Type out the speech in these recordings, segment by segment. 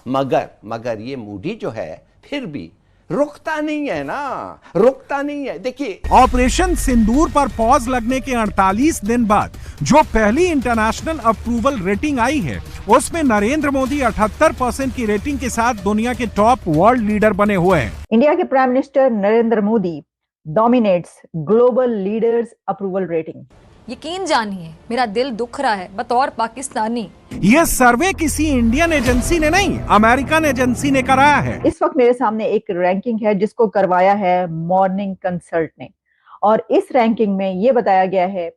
मगर मगर ये मूडी जो है फिर भी रुकता नहीं है ना, रुकता नहीं है। देखिए, ऑपरेशन सिंदूर पर पॉज लगने के 48 दिन बाद जो पहली इंटरनेशनल अप्रूवल रेटिंग आई है, उसमें नरेंद्र मोदी 78% की रेटिंग के साथ दुनिया के टॉप वर्ल्ड लीडर बने हुए हैं। इंडिया के prime minister Narendra Modi dominates global leaders approval rating. यकीन जानिए, मेरा दिल दुख रहा है बतौर पाकिस्तानी। ये सर्वे किसी इंडियन एजेंसी ने नहीं, अमेरिकन एजेंसी ने कराया है। इस वक्त मेरे सामने एक रैंकिंग है जिसको करवाया है मॉर्निंग कंसल्ट ने, और इस रैंकिंग में ये बताया गया है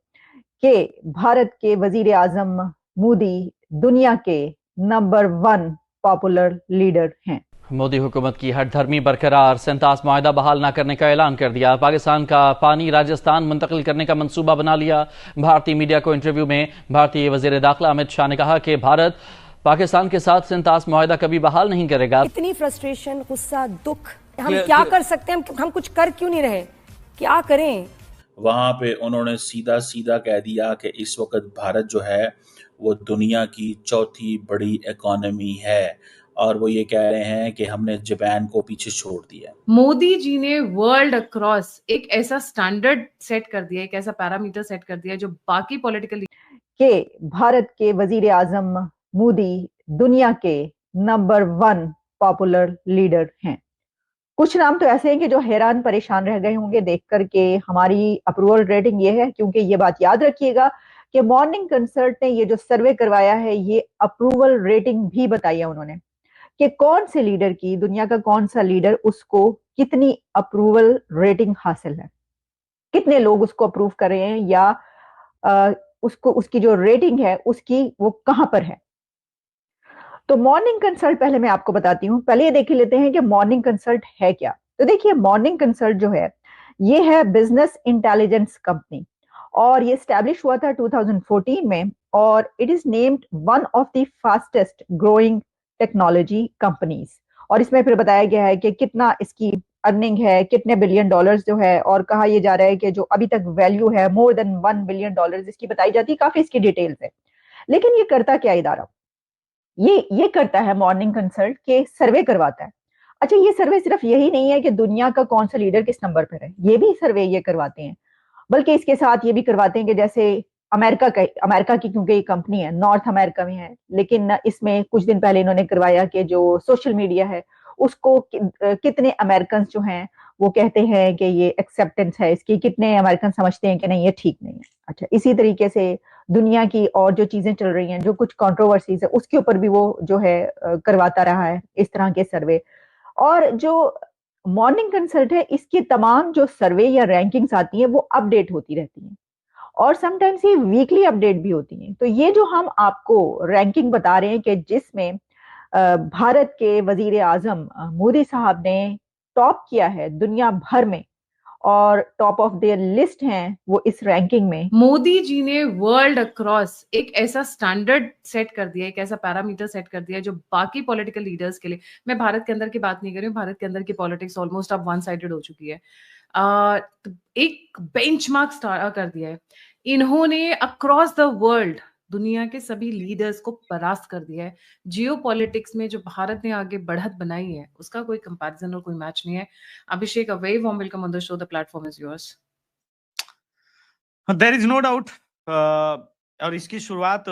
कि भारत के वजीर आजम मोदी दुनिया के नंबर 1 पॉपुलर लीडर हैं। मोदी हुकूमत की हठधर्मी बरकरार, सेंतास मुआहदा बहाल न करने का ऐलान कर दिया। पाकिस्तान का पानी राजस्थान मुंतकिल करने का मंसूबा बना लिया। भारतीय मीडिया को इंटरव्यू में भारतीय वजीर दाखिला अमित शाह ने कहा कि भारत पाकिस्तान के साथ सेंतास मुआहदा कभी बहाल नहीं करेगा। इतनी फ्रस्ट्रेशन, गुस्सा, दुख, हम क्या कर सकते हैं? हम कुछ कर क्यों नहीं रहे? क्या करें? वहां पे उन्होंने सीधा सीधा कह दिया कि इस वक्त भारत जो है वो दुनिया की चौथी बड़ी इकोनॉमी है, और वो ये कह रहे हैं कि हमने जापान को पीछे छोड़ दिया। मोदी जी ने वर्ल्ड अक्रॉस एक ऐसा स्टैंडर्ड सेट कर दिया, एक ऐसा पैरामीटर सेट कर दिया जो बाकी पॉलिटिकल के भारत के वजीर आजम मोदी दुनिया के नंबर 1 पॉपुलर लीडर हैं। कुछ नाम तो ऐसे हैं कि जो हैरान परेशान रह गए होंगे देख करके हमारी अप्रूवल रेटिंग ये है, क्योंकि ये बात याद रखिएगा कि मॉर्निंग कंसल्ट ने ये जो सर्वे करवाया है, ये अप्रूवल रेटिंग भी बताई है उन्होंने कि कौन से लीडर की, दुनिया का कौन सा लीडर, उसको कितनी अप्रूवल रेटिंग हासिल है, कितने लोग उसको अप्रूव कर रहे हैं, या उसको उसकी जो रेटिंग है उसकी वो कहां पर है। तो मॉर्निंग कंसल्ट पहले मैं आपको बताती हूँ। पहले ये देख लेते हैं कि मॉर्निंग कंसल्ट है क्या। तो देखिए, मॉर्निंग कंसल्ट जो है ये है बिजनेस इंटेलिजेंस कंपनी, और ये स्टैब्लिश हुआ था 2014 में, और it is named one of the fastest growing technology companies. और इसमें फिर बताया गया है कि कितना इसकी अर्निंग है, कितने बिलियन डॉलर्स जो है, और कहा यह जा रहा है कि जो अभी तक वैल्यू है मोर देन 1 बिलियन डॉलर्स इसकी बताई जाती है। काफी इसकी डिटेल्स है। लेकिन ये करता क्या इदारा? ये करता है मॉर्निंग कंसल्ट के सर्वे करवाता है। अच्छा, ये सर्वे सिर्फ यही नहीं है कि दुनिया का कौन सा लीडर किस नंबर पर है, ये भी सर्वे ये करवाते हैं, बल्कि इसके साथ ये भी करवाते हैं कि जैसे अमेरिका की क्योंकि ये कंपनी है, नॉर्थ अमेरिका में है, लेकिन इसमें कुछ दिन पहले इन्होंने करवाया कि जो सोशल मीडिया है उसको कितने अमेरिकन जो हैं वो कहते हैं कि ये एक्सेप्टेंस है इसकी, कितने अमेरिकन समझते हैं कि नहीं ये ठीक नहीं है। अच्छा, इसी तरीके से दुनिया की और जो चीजें चल रही हैं, जो कुछ कंट्रोवर्सीज है, उसके ऊपर भी वो जो है करवाता रहा है इस तरह के सर्वे। और जो मॉर्निंग कंसल्ट है, इसकी तमाम जो सर्वे या रैंकिंग्स आती हैं वो अपडेट होती रहती हैं, और समटाइम्स ये वीकली अपडेट भी होती हैं। तो ये जो हम आपको रैंकिंग बता रहे हैं कि जिसमें भारत के वजीर आजम मोदी साहब ने टॉप किया है दुनिया भर में, और टॉप ऑफ देयर लिस्ट हैं वो इस रैंकिंग में। मोदी जी ने वर्ल्ड अक्रॉस एक ऐसा स्टैंडर्ड सेट कर दिया, एक ऐसा पैरामीटर सेट कर दिया जो बाकी पॉलिटिकल लीडर्स के लिए, मैं भारत के अंदर की बात नहीं कर रही हूँ, भारत के अंदर की पॉलिटिक्स ऑलमोस्ट अब वन साइडेड हो चुकी है, एक बेंचमार्क कर दिया है इन्होंने अक्रॉस द वर्ल्ड। दुनिया के सभी लीडर्स को परास्त कर दिया है। जियो पॉलिटिक्स में जो भारत ने आगे बढ़त बनाई है उसका कोई कंपैरिजन और कोई मैच नहीं है। Abhishek, a very warm welcome on the show, the platform is yours. There is no doubt, और इसकी शुरुआत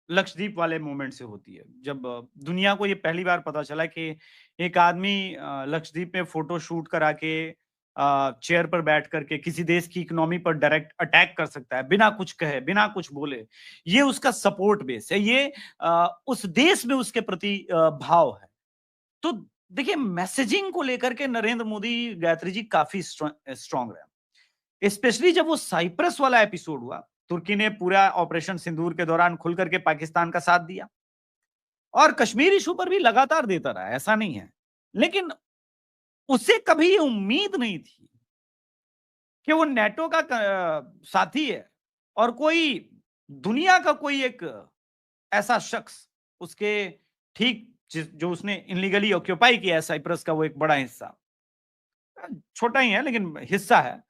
लक्षद्वीप वाले मोमेंट से होती है, जब दुनिया को ये पहली बार पता चला कि एक आदमी लक्षद्वीप में फोटो शूट करा के चेयर पर बैठ करके किसी देश की इकोनॉमी पर डायरेक्ट अटैक कर सकता है बिना कुछ कहे, बिना कुछ बोले। ये उसका सपोर्ट बेस है, ये उस देश में उसके प्रति भाव है। तो देखिए, मैसेजिंग को लेकर के नरेंद्र मोदी, गायत्री जी, काफी स्ट्रांग रहे, स्पेशली जब वो साइप्रस वाला एपिसोड हुआ। तुर्की ने पूरा ऑपरेशन सिंदूर के दौरान खुल करके पाकिस्तान का साथ दिया, और कश्मीर इशू पर भी लगातार देता रहा, ऐसा नहीं है। लेकिन उसे कभी ये उम्मीद नहीं थी कि वो नेटो का साथी है, और कोई दुनिया का कोई एक ऐसा शख्स उसके ठीक जो उसने इनलीगली ऑक्यूपाई किया है साइप्रस का वो एक बड़ा हिस्सा, छोटा ही है लेकिन हिस्सा है,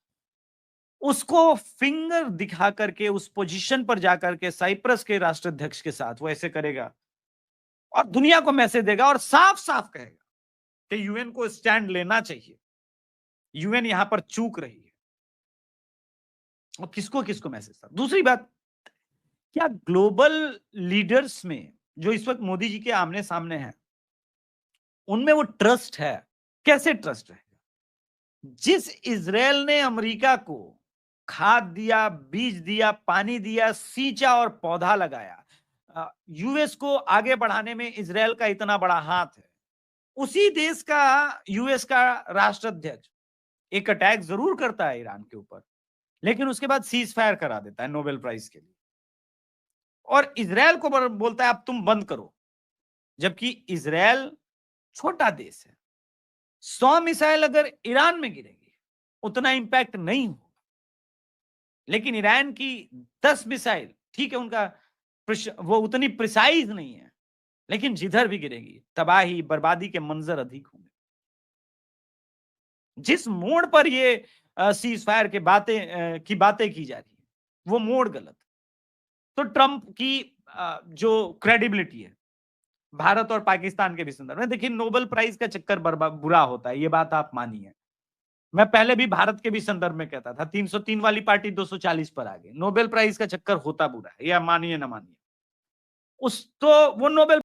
उसको फिंगर दिखा करके उस पोजीशन पर जाकर के साइप्रस के राष्ट्राध्यक्ष के साथ वो ऐसे करेगा। और दुनिया को मैसेज देगा और साफ साफ कहेगा कि यूएन को स्टैंड लेना चाहिए, यूएन यहां पर चूक रही है। और किसको किसको मैसेज था? दूसरी बात, क्या ग्लोबल लीडर्स में जो इस वक्त मोदी जी के आमने सामने हैं, उनमें वो ट्रस्ट है? कैसे ट्रस्ट रहेगा? जिस इजराइल ने अमेरिका को खाद दिया, बीज दिया, पानी दिया, सींचा और पौधा लगाया, यूएस को आगे बढ़ाने में इजराइल का इतना बड़ा हाथ है, उसी देश का यूएस का राष्ट्राध्यक्ष एक अटैक जरूर करता है ईरान के ऊपर, लेकिन उसके बाद सीज फायर करा देता है नोबेल प्राइज के लिए, और इजराइल को बोलता है अब तुम बंद करो, जबकि इजराइल छोटा देश है। 100 मिसाइल अगर ईरान में गिरेगी उतना इंपैक्ट नहीं होगा, लेकिन ईरान की 10 मिसाइल, ठीक है, उनका वो उतनी प्रिसाइज नहीं है, लेकिन जिधर भी गिरेगी तबाही बर्बादी के मंजर अधिक होंगे। जिस मोड़ पर ये सीज फायर की बातें की जा रही है, वो मोड़ गलत। तो ट्रंप की जो क्रेडिबिलिटी है भारत और पाकिस्तान के भी संदर्भ में, देखिए नोबेल प्राइज का चक्कर बुरा होता है, ये बात आप मानिए। मैं पहले भी भारत के भी संदर्भ में कहता था 303 वाली पार्टी 240 पर आ गई। नोबेल प्राइज का चक्कर होता बुरा है, या मानिए ना मानिए, वो नोबेल